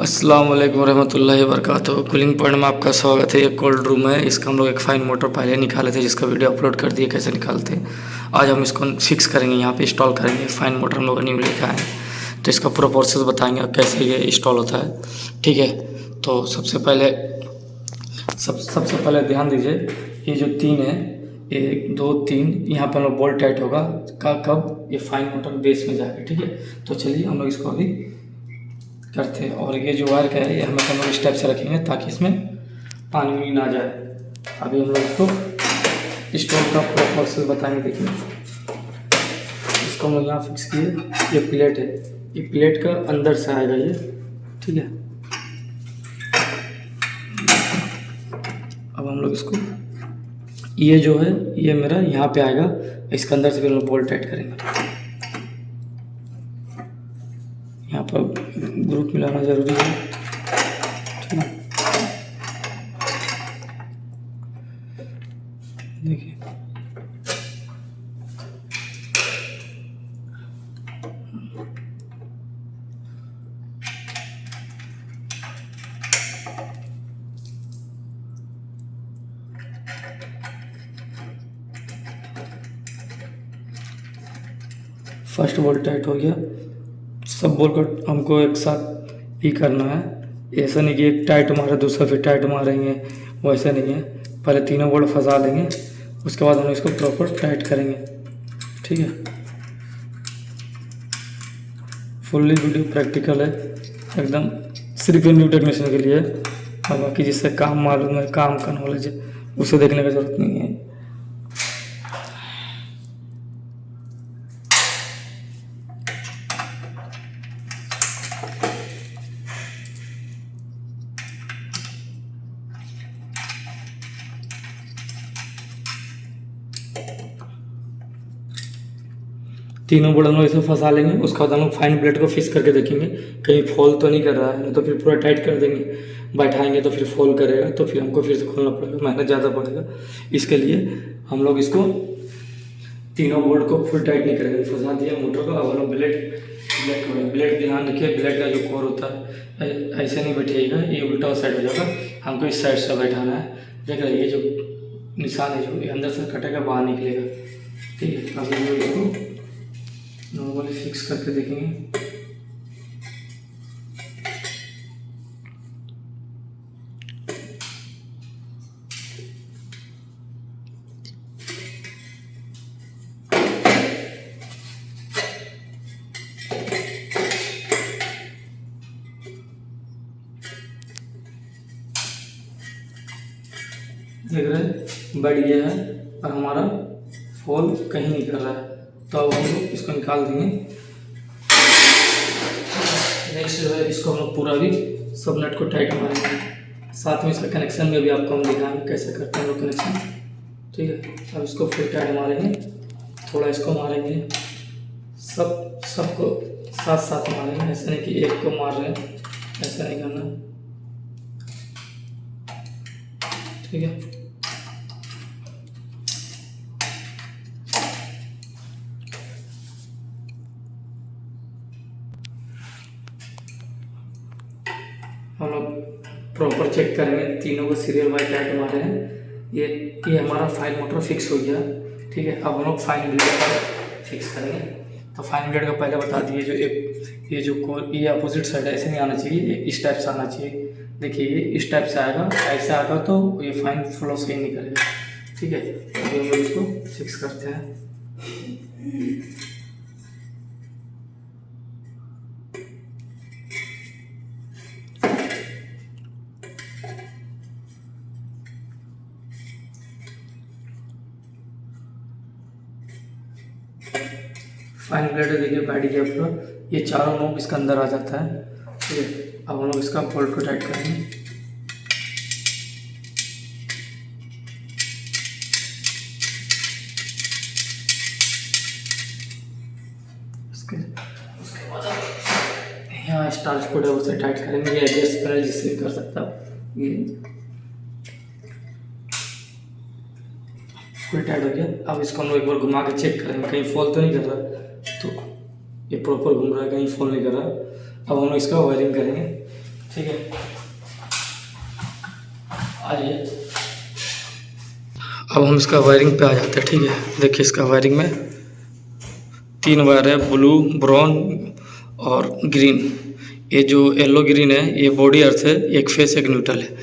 अस्सलाम वालेकुम रहमतुल्लाहि वबरकातुहू। कूलिंग पॉइंट में आपका स्वागत है। ये कोल्ड रूम है, इसका हम लोग एक फ़ाइन मोटर पहले निकाले थे जिसका वीडियो अपलोड कर दिए कैसे निकालते हैं। आज हम इसको फिक्स करेंगे, यहाँ पे इंस्टॉल करेंगे। फ़ाइन मोटर हम लोग न्यू लेकर आए हैं, तो इसका पूरा प्रोसेस बताएंगे कैसे ये इंस्टॉल होता है। ठीक है, तो सबसे पहले ध्यान दीजिए, ये जो तीन है, 1 2 3, यहाँ पर हम लोग बोल्ट टाइट होगा कब ये फ़ाइन मोटर बेस में जाएगा। ठीक है, तो चलिए हम लोग इसको अभी करते हैं। और ये जो वायर का है, ये हम लोग इस टाइप से रखेंगे ताकि इसमें पानी ना जाए। अभी हम लोग इसको इंस्टॉल का पूरा प्रोसेस बताएंगे। देखिए, इसको हम लोग यहाँ फिक्स किए। ये प्लेट है, ये प्लेट का अंदर से आएगा ये। ठीक है, अब हम लोग इसको, ये जो है ये मेरा यहाँ पे आएगा, इसके अंदर से भी हम लोग बोल्ट टाइट करेंगे। यहाँ पर ग्रुप मिलाना ज़रूरी है। ठीक है, देखिए फर्स्ट बोल्ट टाइट हो गया। सब बोल्ट को हमको एक साथ ही करना है। ऐसा नहीं कि एक टाइट मारे दूसरा फिर टाइट मारेंगे, वैसा नहीं है। पहले तीनों बोल्ट फंसा लेंगे, उसके बाद हम इसको प्रॉपर टाइट करेंगे। ठीक है, फुल्ली वीडियो प्रैक्टिकल है एकदम, सिर्फ न्यू टेक्नीशियन के लिए। और बाकी जिससे काम मालूम है, काम का नॉलेज है, उसे देखने की ज़रूरत नहीं है। तीनों बोल्ट हम लोग इसे फंसा लेंगे। उसके बाद हम लोग फाइन प्लेट को फिक्स करके देखेंगे कहीं फॉल तो नहीं कर रहा है, तो फिर पूरा टाइट कर देंगे। बैठाएंगे तो फिर फॉल करेगा, तो फिर हमको फिर से खोलना पड़ेगा, मेहनत ज़्यादा पड़ेगा। इसके लिए हम लोग इसको तीनों बोल्ट को फुल टाइट नहीं करेंगे, फंसा दिया मोटर को। अब हम लोग ब्लेड ध्यान रखिए, ब्लेड का जो कोर होता है ऐसे नहीं बैठिएगा, ये उल्टा साइड हो जाएगा। हमको इस साइड से बैठाना है। देख रहे, ये जो निशान है, जो ये अंदर से कटेगा बाहर निकलेगा। ठीक है, अभी हम लोग इसको नॉर्मली फिक्स करके देखेंगे। देख रहे हैं, बढ़ गया है और हमारा फॉल कहीं नहीं कर रहा है। तो अब हम लोग इसको निकाल देंगे। नेक्स्ट जो है, इसको हम लोग पूरा भी सब नट को टाइट मारेंगे। साथ में इसका कनेक्शन में भी आपको हम दिखाएंगे कैसे करते हैं हम लोग कनेक्शन। ठीक है, अब इसको फिर टाइट मारेंगे, थोड़ा इसको मारेंगे, सबको साथ साथ मारेंगे। ऐसा नहीं कि एक को मार रहे हैं, ऐसा नहीं करना। ठीक है, हम लोग प्रॉपर चेक करेंगे, तीनों को सीरियल वाइज टाइट मारे हैं। ये हमारा फाइन मोटर फिक्स हो गया। ठीक है, अब हम लोग फाइन ब्लेड का फिक्स करेंगे। तो फाइन ब्लेड का पहले बता दिए, जो एक ये जो कोर, ये अपोजिट साइड ऐसे नहीं आना चाहिए, ये इस टाइप से आना चाहिए। देखिए, ये इस टाइप से आएगा, ऐसे आएगा तो ये फाइन फ्लो सही नहीं करेगा। ठीक है, तो हम लोग इसको फिक्स करते हैं। फाइन ब्लेड देखिए बैठ गया पूरा, ये चारों नोब इसके अंदर आ जाता है। ठीक है, अब हम लोग इसका बोल्ट को टाइट करेंगे। उसके बाद यहाँ स्टार्च कोड है, उसे टाइट करेंगे। ये एडजस्ट पैनल जिससे भी कर सकता है। ये फुल टाइट हो गया। अब इसको हम लोग एक बार घुमा के चेक करेंगे कहीं फॉल तो नहीं कर रहा। तो ये प्रॉपर घूम रहा है, कहीं फॉल नहीं कर रहा। अब हम लोग इसका वायरिंग करेंगे। ठीक है, आइए अब हम इसका वायरिंग पे आ जाते हैं। ठीक है, देखिए इसका वायरिंग में 3 वायर है, ब्लू, ब्राउन और ग्रीन। ये जो येलो ग्रीन है ये बॉडी अर्थ है, एक फेस एक न्यूट्रल है।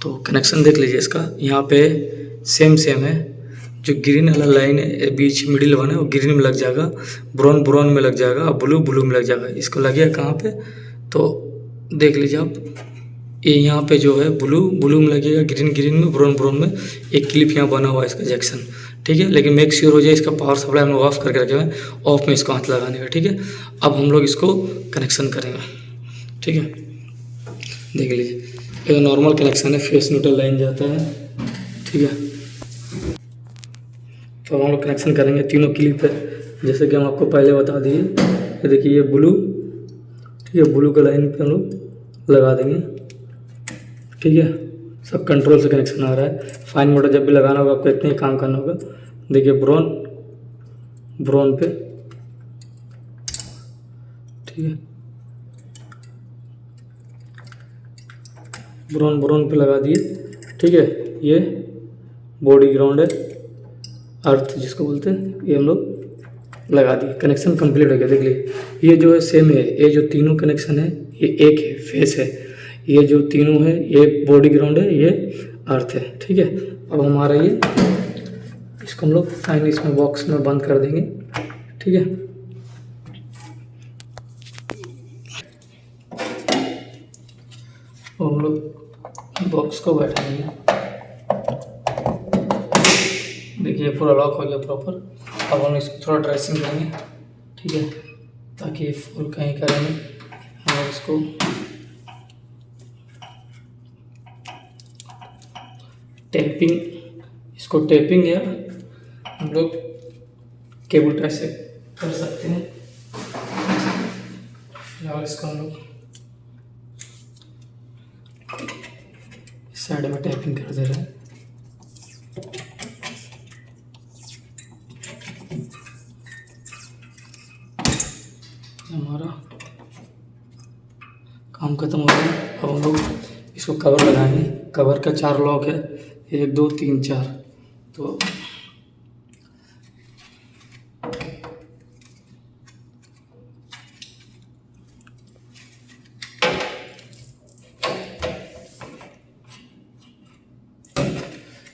तो कनेक्शन देख लीजिए इसका, यहाँ पे सेम है। जो ग्रीन वाला लाइन है बीच मिडिल वन है वो ग्रीन में लग जाएगा, ब्राउन में लग जाएगा और ब्लू में लग जाएगा। इसको लगेगा कहाँ पे, तो देख लीजिए आप, ये यहाँ पे जो है ब्लू में लगेगा, ग्रीन में, ब्राउन में। एक क्लिप यहाँ बना हुआ है इसका जैक्सन। ठीक है, लेकिन मेक श्योर हो जाए इसका पावर सप्लाई हम लोग ऑफ करके रखे हुए हैं, ऑफ में इसको हाथ लगाने का। ठीक है, अब हम लोग इसको कनेक्शन करेंगे। ठीक है, देख लीजिए ये नॉर्मल कनेक्शन है, फेस न्यूट्रल लाइन जाता है। ठीक है, तो हम लोग कनेक्शन करेंगे, तीनों क्लिप है जैसे कि हम आपको पहले बता दिए। ये देखिए ये ब्लू, ठीक है, ब्लू का लाइन पे हम लोग लगा देंगे। ठीक है, सब कंट्रोल से कनेक्शन आ रहा है। फाइन मोटर जब भी लगाना होगा आपको इतने ही काम करना होगा। देखिए ब्राउन पे, ठीक है, ब्राउन पे लगा दिए। ठीक है, ये बॉडी ग्राउंड है, अर्थ जिसको बोलते हैं, ये हम लोग लगा दिए। कनेक्शन कंप्लीट हो गया। देख लीजिए ये जो है सेम है, ये जो तीनों कनेक्शन है ये एक है, फेस है। ये जो तीनों है ये बॉडी ग्राउंड है, ये अर्थ है। ठीक है, अब हमारा ये इसको हम लोग फाइनली इसमें बॉक्स में बंद कर देंगे। ठीक है, तो हम लोग बॉक्स को बैठाएंगे। देखिए पूरा लॉक हो गया प्रॉपर। अब हम इसको थोड़ा ड्रेसिंग करेंगे। ठीक है, ताकि ये फुल कहीं करेंगे हम इसको टेपिंग या हम लोग केबल टाई से कर सकते हैं। और इसको हम लोग इस साइड में टेपिंग कर दे रहे हैं। हमारा काम खत्म हो गया। अब हम लोग इसको कवर लगाएंगे। कवर का 4 लॉक है, 1 2 3 4। तो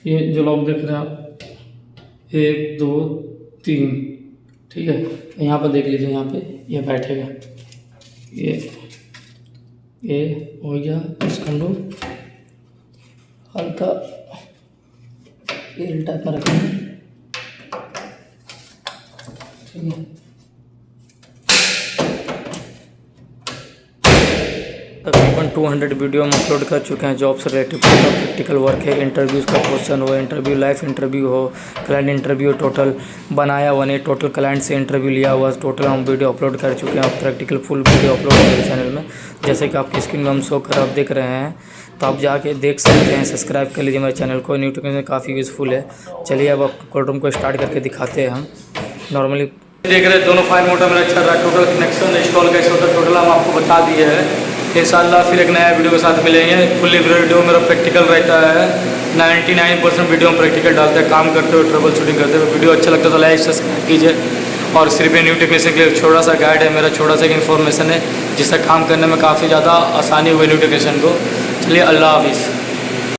ये जो लॉक देख रहे हैं आप, 1 2 3। ठीक है, यहाँ पर देख लीजिए, यहाँ पे ये बैठेगा। ये हो गया। इसको हम लोग हल्का एल टाइप में रखेंगे। ठीक है, तकरीबन 200 वीडियो हम अपलोड कर चुके हैं। जॉब से रिलेटेड प्रैक्टिकल वर्क है, इंटरव्यूज़ का क्वेश्चन हो, इंटरव्यू लाइफ इंटरव्यू हो, क्लाइंट इंटरव्यू टोटल बनाया हुआ नहीं, टोटल क्लाइंट से इंटरव्यू लिया हुआ, टोटल हम वीडियो अपलोड कर चुके हैं। प्रैक्टिकल फुल वीडियो अपलोड है मेरे चैनल में, जैसे कि आपकी स्क्रीन में हम शो कर आप देख रहे हैं। तो आप जाके देख सकते हैं, सब्सक्राइब कर लीजिए मेरे चैनल को। न्यू टेक्नोलॉजी काफ़ी यूज़फुल है। चलिए अब आप कोल्ड रूम को स्टार्ट करके दिखाते हैं। हम नॉर्मली देख रहे हैं दोनों फाइन मोटर मेरा चल रहा है। टोटल कनेक्शन इंस्टॉल कैसे होता है टोटल हम आपको बता दिए हैं। इंशाल्लाह फिर एक नया वीडियो के साथ मिलेंगे। फुल्ली वीडियो मेरा प्रैक्टिकल रहता है। 99% वीडियो में प्रैक्टिकल डालते हैं, काम करते हुए, ट्रबल शूटिंग करते हुए। वीडियो अच्छा लगता है तो लाइक सब्सक्राइब कीजिए। और सिर्फ ये न्यू टेक्नीशियन के लिए छोटा सा गाइड है, मेरा छोटा सा इन्फॉर्मेशन है, जिससे काम करने में काफ़ी ज़्यादा आसानी हुई न्यू टेक्नीशियन को। चलिए अल्लाह हाफिज़।